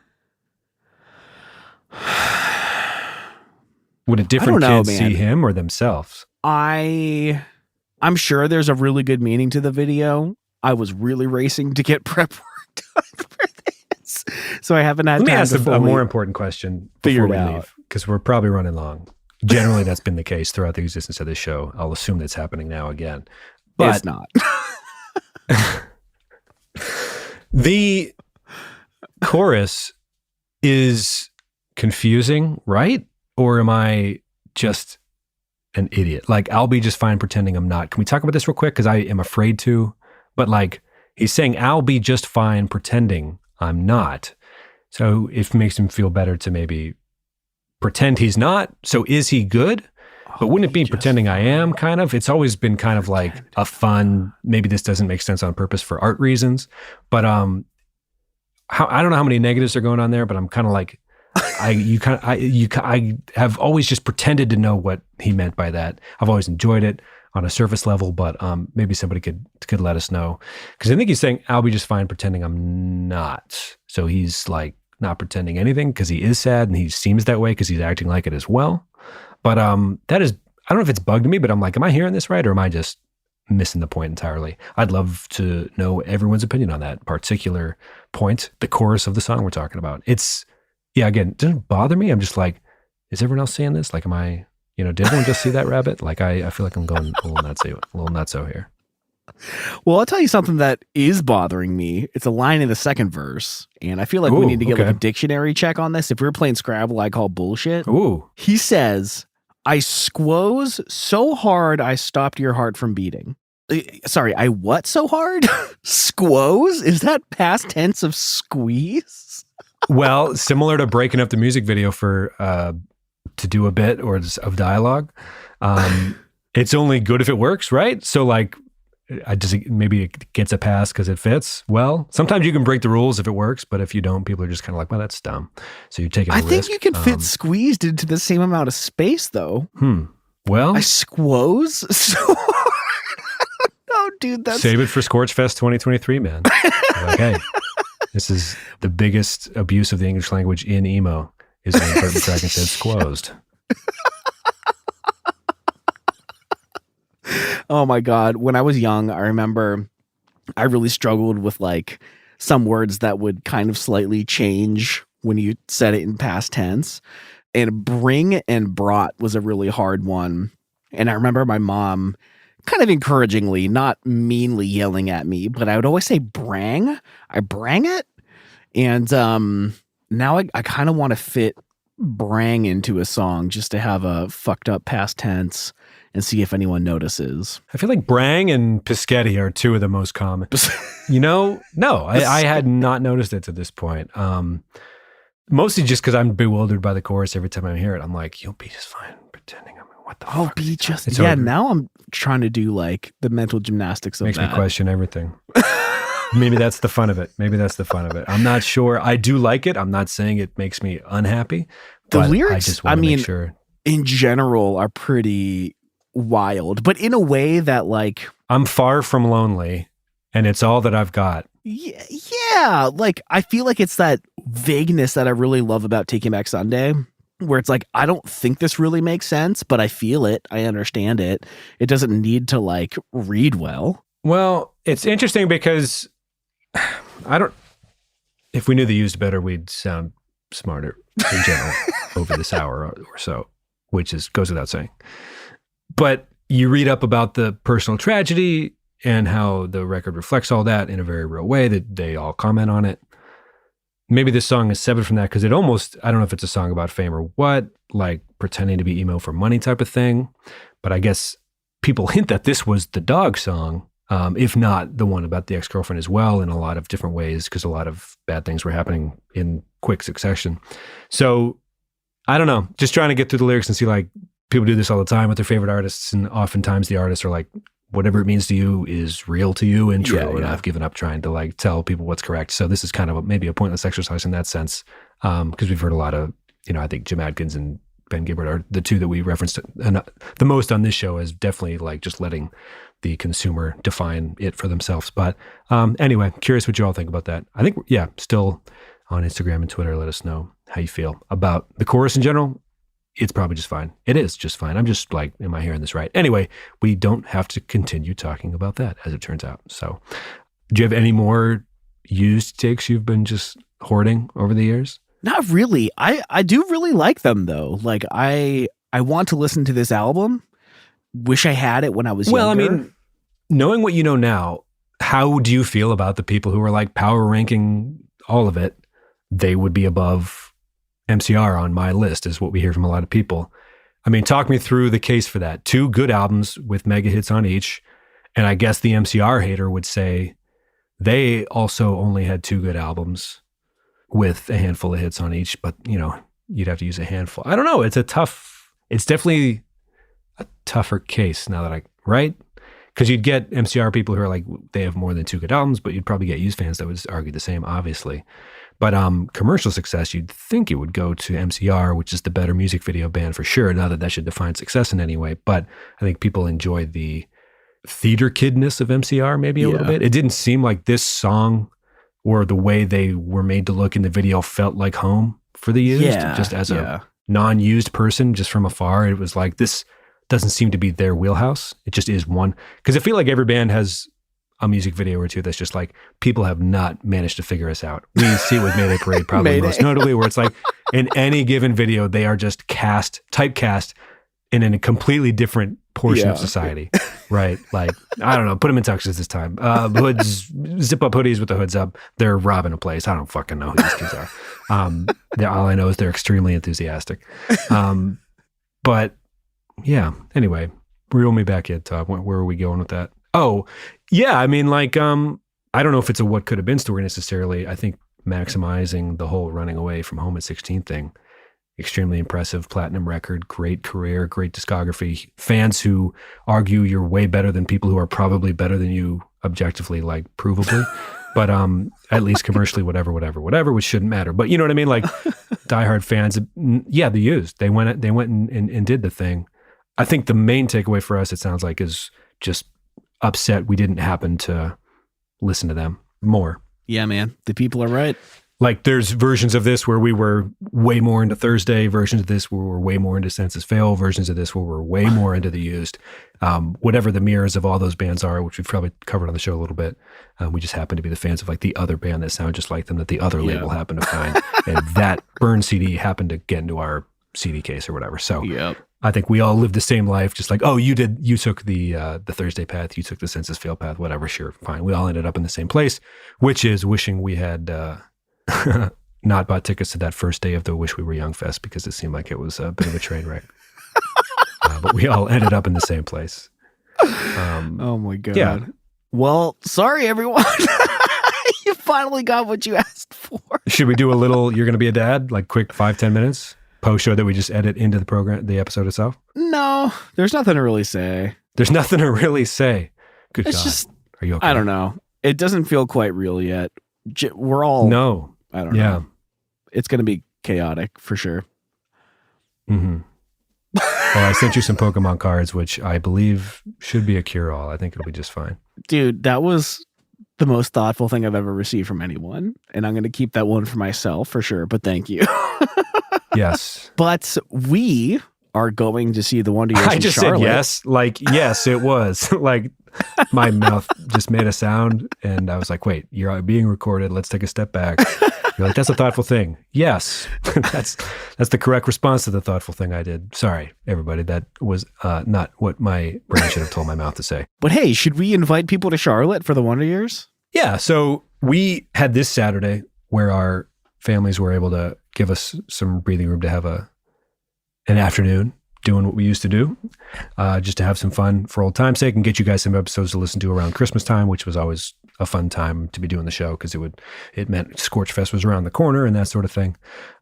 Would a different kid see him or themselves? I'm sure there's a really good meaning to the video. I was really racing to get prep work done for this, so I haven't had time to Let me ask a more important question before we leave, because we're probably running long. Generally, that's been the case throughout the existence of this show. I'll assume that's happening now again. But it's not. The chorus is confusing, right? Or am I just an idiot? Like, I'll be just fine pretending I'm not. Can we talk about this real quick? Because I am afraid to. But like, he's saying, I'll be just fine pretending I'm not. So it makes him feel better to maybe pretend he's not. So is he good? But wouldn't it be pretending I am, kind of? It's always been kind of like a fun, maybe this doesn't make sense on purpose for art reasons. But I don't know how many negatives are going on there, but I'm kind of like, I have always just pretended to know what he meant by that. I've always enjoyed it on a surface level, but maybe somebody could let us know. Because I think he's saying, I'll be just fine pretending I'm not. So he's like not pretending anything because he is sad and he seems that way because he's acting like it as well. But that is, I don't know if it's bugged me, but I'm like, am I hearing this right? Or am I just missing the point entirely? I'd love to know everyone's opinion on that particular point, the chorus of the song we're talking about. Yeah, again, it doesn't bother me. I'm just like, is everyone else seeing this? Like, am I, did everyone just see that rabbit? Like, I feel like I'm going a little nutso here. Well, I'll tell you something that is bothering me. It's a line in the second verse, and I feel like we need to get like a dictionary check on this. If we were playing Scrabble, I call bullshit. Ooh. He says, I squoze so hard I stopped your heart from beating. Sorry, I what so hard? Squoze? Is that past tense of squeeze? Well, similar to breaking up the music video for to do a bit or of dialogue. It's only good if it works, right? So like, maybe it gets a pass because it fits. Well, sometimes you can break the rules if it works, but if you don't, people are just kind of like, well, that's dumb. So you're taking a risk. I think you can fit squeezed into the same amount of space, though. Well, I squoze so hard. Oh, dude, that's... Save it for Scorch Fest 2023, man. Like, hey, this is the biggest abuse of the English language in emo is when Burton Dragon said squozed. Oh my God. When I was young, I remember I really struggled with like some words that would kind of slightly change when you said it in past tense. And bring and brought was a really hard one. And I remember my mom kind of encouragingly, not meanly yelling at me, but I would always say brang. I brang it. And now I kind of want to fit brang into a song just to have a fucked up past tense and see if anyone notices. I feel like brang and Piscetti are two of the most common. No, I had not noticed it to this point. Mostly just because I'm bewildered by the chorus every time I hear it. I'm like, you'll be just fine pretending. I'm like, what the fuck? Be just, yeah, now I'm trying to do like the mental gymnastics of Makes that. Me question everything. Maybe that's the fun of it. I'm not sure. I do like it. I'm not saying it makes me unhappy. The lyrics, make sure. In general are pretty wild, but in a way that like... I'm far from lonely. and it's all that I've got. Yeah. Like, I feel like it's that vagueness that I really love about Taking Back Sunday, where it's like, I don't think this really makes sense, but I feel it. I understand it. It doesn't need to like read well. Well, it's interesting because if we knew the used better, we'd sound smarter in general over this hour or so, which goes without saying. But you read up about the personal tragedy and how the record reflects all that in a very real way, that they all comment on it. Maybe this song is severed from that because I don't know if it's a song about fame or what, like pretending to be emo for money type of thing. But I guess people hint that this was the dog song, if not the one about the ex-girlfriend as well, in a lot of different ways, because a lot of bad things were happening in quick succession. So I don't know, just trying to get through the lyrics and see, like, people do this all the time with their favorite artists, and oftentimes the artists are like, whatever it means to you is real to you and true. And I've given up trying to like tell people what's correct. So this is kind of maybe a pointless exercise in that sense. Because we've heard a lot of, I think Jim Adkins and Ben Gibbard are the two that we referenced the most on this show, as definitely like just letting the consumer define it for themselves. But anyway, curious what you all think about that. I think, still on Instagram and Twitter, let us know how you feel about the chorus in general. It's probably just fine. It is just fine. I'm just like, am I hearing this right? Anyway, we don't have to continue talking about that, as it turns out. So do you have any more used takes you've been just hoarding over the years? Not really. I do really like them, though. Like, I want to listen to this album. Wish I had it when I was younger. Well, I mean, knowing what you know now, how do you feel about the people who are like power ranking all of it? They would be above MCR on my list, is what we hear from a lot of people. I mean, talk me through the case for that. 2 good albums with mega hits on each. And I guess the MCR hater would say they also only had 2 good albums with a handful of hits on each, but you'd have to use a handful. I don't know. It's definitely a tougher case now that right? Because you'd get MCR people who are like, they have more than 2 good albums, but you'd probably get used fans that would argue the same, obviously. But commercial success, you'd think it would go to MCR, which is the better music video band for sure. Not that should define success in any way, but I think people enjoy the theater kidness of MCR maybe a little bit. It didn't seem like this song or the way they were made to look in the video felt like home for the used. Just as a non-used person, just from afar, it was like, this doesn't seem to be their wheelhouse. It just is one. Because I feel like every band has a music video or two that's just like, people have not managed to figure us out. We see it with Mayday Parade probably most notably, where it's like, in any given video, they are just typecast in a completely different portion of society, right? Like, I don't know, put them in tuxes this time. Hoods, zip up hoodies with the hoods up. They're robbing a place. I don't fucking know who these kids are. All I know is they're extremely enthusiastic. But yeah, anyway, reel me back in, Todd. Where are we going with that? Oh, yeah. I mean, like, I don't know if it's a what could have been story necessarily. I think maximizing the whole running away from home at 16 thing, extremely impressive. Platinum record, great career, great discography. Fans who argue you're way better than people who are probably better than you objectively, like provably. But at least commercially, whatever, which shouldn't matter. But you know what I mean? Like, diehard fans, yeah, the used. They went and did the thing. I think the main takeaway for us, it sounds like, is just upset we didn't happen to listen to them more. Yeah, man. The people are right. Like, there's versions of this where we were way more into Thursday, versions of this where we're way more into Census Fail, versions of this where we're way more into the used. Whatever the mirrors of all those bands are, which we've probably covered on the show a little bit. We just happen to be the fans of like the other band that sound just like them, that the other label happened to find. And that burn CD happened to get into our CD case or whatever. So I think we all lived the same life, just like, oh, you took the Thursday path, you took the Census Fail path, whatever, sure, fine. We all ended up in the same place, which is wishing we had not bought tickets to that first day of the Wish We Were Young Fest, because it seemed like it was a bit of a train wreck. But we all ended up in the same place. Oh my God. Yeah. Well, sorry, everyone. You finally got what you asked for. Should we do a little, you're going to be a dad, like quick 5-10 minutes? Post-show that we just edit into the program, the episode itself? No, there's nothing to really say. There's nothing to really say. Good it's God. Just, are you okay? I don't know. It doesn't feel quite real yet. We're all... No. I don't know. It's going to be chaotic for sure. Mm-hmm. Well, I sent you some Pokemon cards, which I believe should be a cure-all. I think it'll be just fine. Dude, that was the most thoughtful thing I've ever received from anyone. And I'm going to keep that one for myself for sure. But thank you. Yes. But we are going to see the Wonder Years in Charlotte. Said yes. Like, yes, it was. Like, my mouth just made a sound. And I was like, wait, you're being recorded. Let's take a step back. You're like, that's a thoughtful thing. Yes. That's the correct response to the thoughtful thing I did. Sorry, everybody. That was not what my brain should have told my mouth to say. But hey, should we invite people to Charlotte for the Wonder Years? Yeah. So we had this Saturday where our families were able to give us some breathing room to have an afternoon doing what we used to do, just to have some fun for old time's sake and get you guys some episodes to listen to around Christmas time, which was always a fun time to be doing the show because it meant Scorch Fest was around the corner and that sort of thing.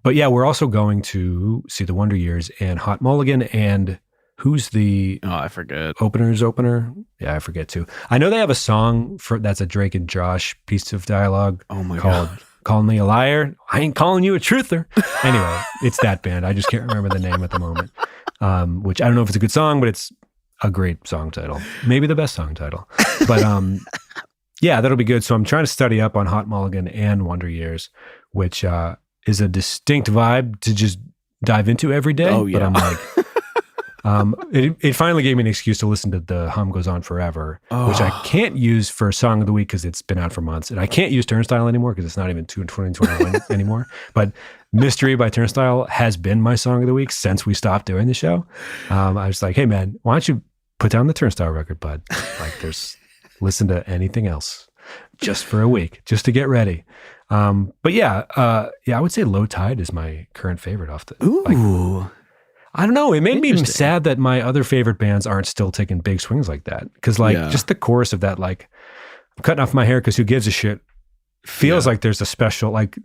But yeah, we're also going to see the Wonder Years and Hot Mulligan, and who's the I forget. opener? Yeah, I forget too. I know they have a song that's a Drake and Josh piece of dialogue called God. Calling me a liar. I ain't calling you a truther. Anyway, it's that band. I just can't remember the name at the moment. Which I don't know if it's a good song, but it's a great song title. Maybe the best song title. But yeah, that'll be good. So I'm trying to study up on Hot Mulligan and Wonder Years, which is a distinct vibe to just dive into every day. Oh, yeah. But I'm like, it finally gave me an excuse to listen to The Hum Goes On Forever, which I can't use for Song of the Week because it's been out for months. And I can't use Turnstile anymore because it's not even 2021 anymore. But Mystery by Turnstile has been my Song of the Week since we stopped doing the show. I was like, hey, man, why don't you put down the Turnstile record, bud? Like, listen to anything else just for a week, just to get ready. But yeah, I would say Low Tide is my current favorite off the... Ooh. I don't know. It made me sad that my other favorite bands aren't still taking big swings like that. Because just the chorus of that, like, I'm cutting off my hair because who gives a shit, feels like there's a special, like,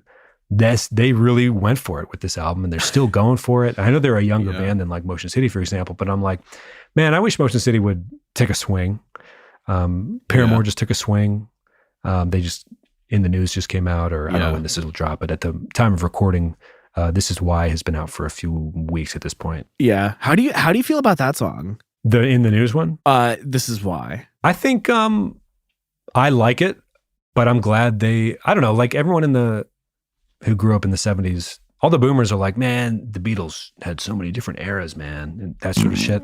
they really went for it with this album and they're still going for it. I know they're a younger band than like Motion City, for example, but I'm like, man, I wish Motion City would take a swing. Paramore just took a swing. They just, In the News just came out, or I don't know when this will drop, but at the time of recording, This Is Why has been out for a few weeks at this point. Yeah. How do you feel about that song? The In the News one? This Is Why. I think I like it, but I'm glad I don't know, like everyone who grew up in the 70s, all the boomers are like, man, the Beatles had so many different eras, man, and that sort of shit.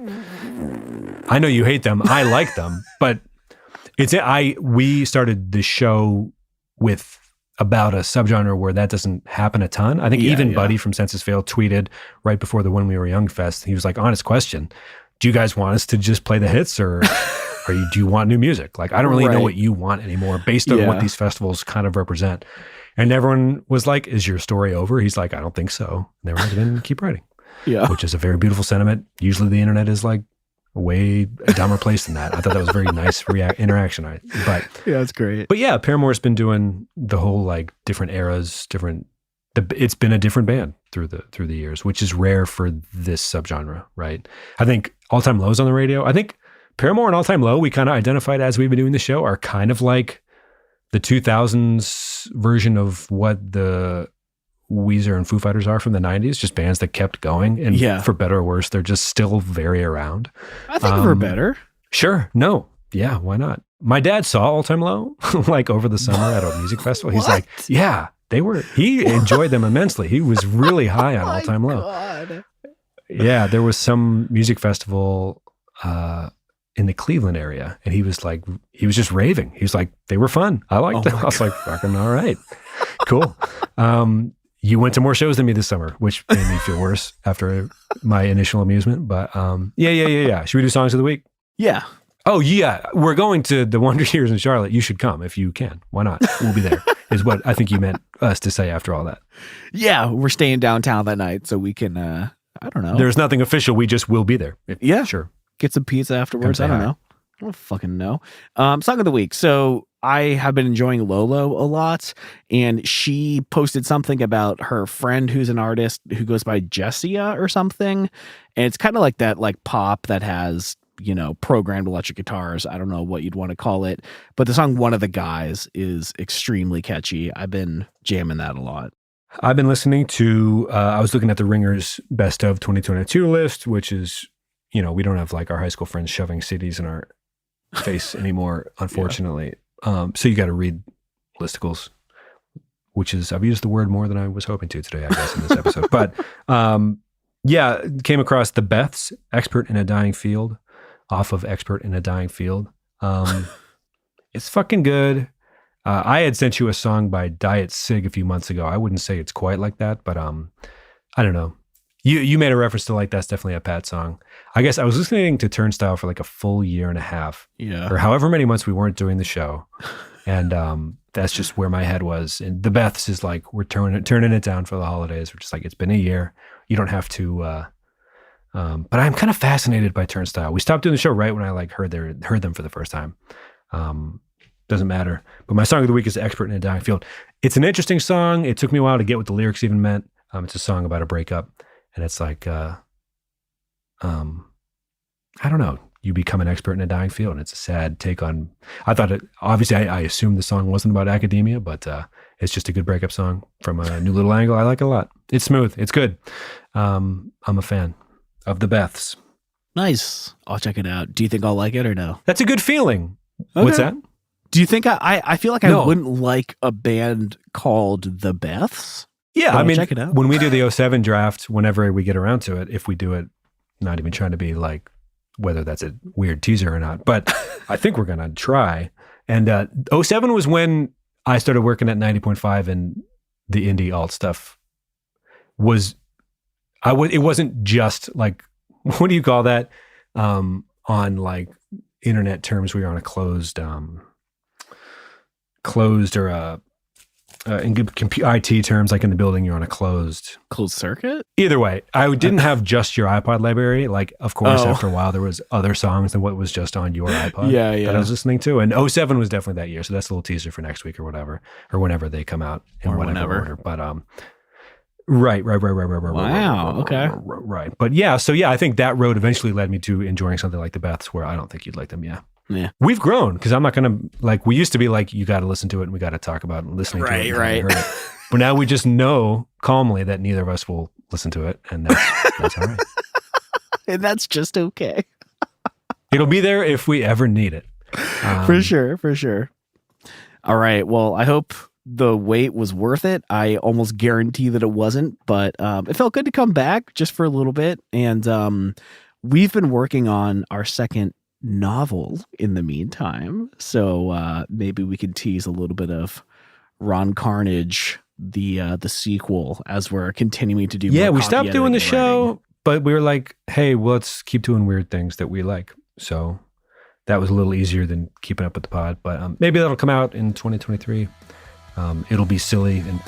I know you hate them. I like them, but we started the show with about a subgenre where that doesn't happen a ton. I think Buddy from Census Failed tweeted right before the When We Were Young Fest. He was like, honest question, do you guys want us to just play the hits or do you want new music? Like, I don't really know what you want anymore based on what these festivals kind of represent. And everyone was like, is your story over? He's like, I don't think so. And they were like, then keep writing. Yeah. Which is a very beautiful sentiment. Usually the internet is like a way dumber place than that. I thought that was a very nice interaction. But yeah, that's great. But yeah, Paramore's been doing the whole like different eras, it's been a different band through the years, which is rare for this subgenre, right? I think All Time Low's on the radio. I think Paramore and All Time Low, we kind of identified as we've been doing the show, are kind of like the 2000s version of what the Weezer and Foo Fighters are from the 90s, just bands that kept going. And for better or worse, they're just still very around. I think for better. Sure. No. Yeah, why not? My dad saw All Time Low like over the summer at a music festival. He's like, yeah, he enjoyed them immensely. He was really high on All Time Low. God. Yeah, there was some music festival in the Cleveland area, and he was just raving. He was like, they were fun. I liked them. I was like, fucking all right. Cool. You went to more shows than me this summer, which made me feel worse after my initial amusement. But yeah. Should we do Songs of the Week? Yeah. Oh, yeah. We're going to the Wonder Years in Charlotte. You should come if you can. Why not? We'll be there, is what I think you meant us to say after all that. Yeah, we're staying downtown that night, so we can, I don't know. There's nothing official. We just will be there. Sure. Get some pizza afterwards. I don't know. I don't fucking know. Song of the Week. So I have been enjoying Lolo a lot, and she posted something about her friend who's an artist who goes by JESSIA or something. And it's kind of like that, like pop that has, programmed electric guitars. I don't know what you'd want to call it, but the song One of the Guys is extremely catchy. I've been jamming that a lot. I've been listening to, I was looking at the Ringer's Best of 2022 list, which is, we don't have like our high school friends shoving CDs in our face anymore, unfortunately. So you got to read listicles, which is, I've used the word more than I was hoping to today, I guess, in this episode. But yeah, came across the Beths, Expert in a Dying Field, off of Expert in a Dying Field. It's fucking good. I had sent you a song by Diet Sig a few months ago. I wouldn't say it's quite like that, but I don't know. You made a reference to like, that's definitely a Pat song. I guess I was listening to Turnstile for like a full year and a half, or however many months we weren't doing the show. And that's just where my head was. And the Beths is like, we're turning it down for the holidays. We're just like, it's been a year. You don't have to. But I'm kind of fascinated by Turnstile. We stopped doing the show right when I like heard them for the first time. Doesn't matter. But my song of the week is Expert in a Dying Field. It's an interesting song. It took me a while to get what the lyrics even meant. It's a song about a breakup. And it's like, I don't know. You become an expert in a dying field. And it's a sad take on, I thought it, obviously I assumed the song wasn't about academia, but it's just a good breakup song from a new little angle. I like it a lot. It's smooth. It's good. I'm a fan of the Beths. Nice. I'll check it out. Do you think I'll like it or no? That's a good feeling. Okay. What's that? Do you think I feel like I wouldn't like a band called the Beths? Yeah, I mean, check it out. When we do the 07 draft, whenever we get around to it, if we do it, not even trying to be like, whether that's a weird teaser or not, but I think we're going to try. And 07 was when I started working at 90.5 and the indie alt stuff it wasn't just like, what do you call that? On like internet terms, we were on a closed or in IT terms, like in the building, you're on a closed circuit. Either way, I didn't have just your iPod library. Like, of course, after a while, there was other songs than what was just on your iPod that I was listening to. And 07 was definitely that year. So that's a little teaser for next week or whatever, or whenever they come out in whatever order. But right. Wow. Okay. Right. But yeah, so yeah, I think that road eventually led me to enjoying something like the Beths, where I don't think you'd like them. Yeah. Yeah. We've grown, because I'm not going to, like, we used to be like, you got to listen to it and we got to talk about listening to it. Right. But now we just know calmly that neither of us will listen to it. And that's all right. And that's just okay. It'll be there if we ever need it. For sure. All right. Well, I hope the wait was worth it. I almost guarantee that it wasn't, but it felt good to come back just for a little bit. And we've been working on our second novel in the meantime, so maybe we could tease a little bit of Ron Carnage, the sequel, as we're continuing to do. Yeah, we stopped doing the show, but we were like, hey, well, let's keep doing weird things that we like. So that was a little easier than keeping up with the pod. But maybe that'll come out in 2023. It'll be silly and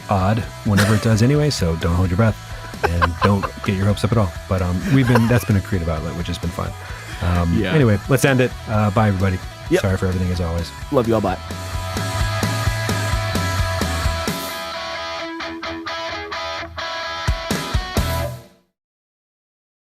odd whenever it does anyway. So don't hold your breath and don't get your hopes up at all. But that's been a creative outlet, which has been fun. Anyway, let's end it. Bye, everybody. Sorry for everything, as always. Love you all. Bye.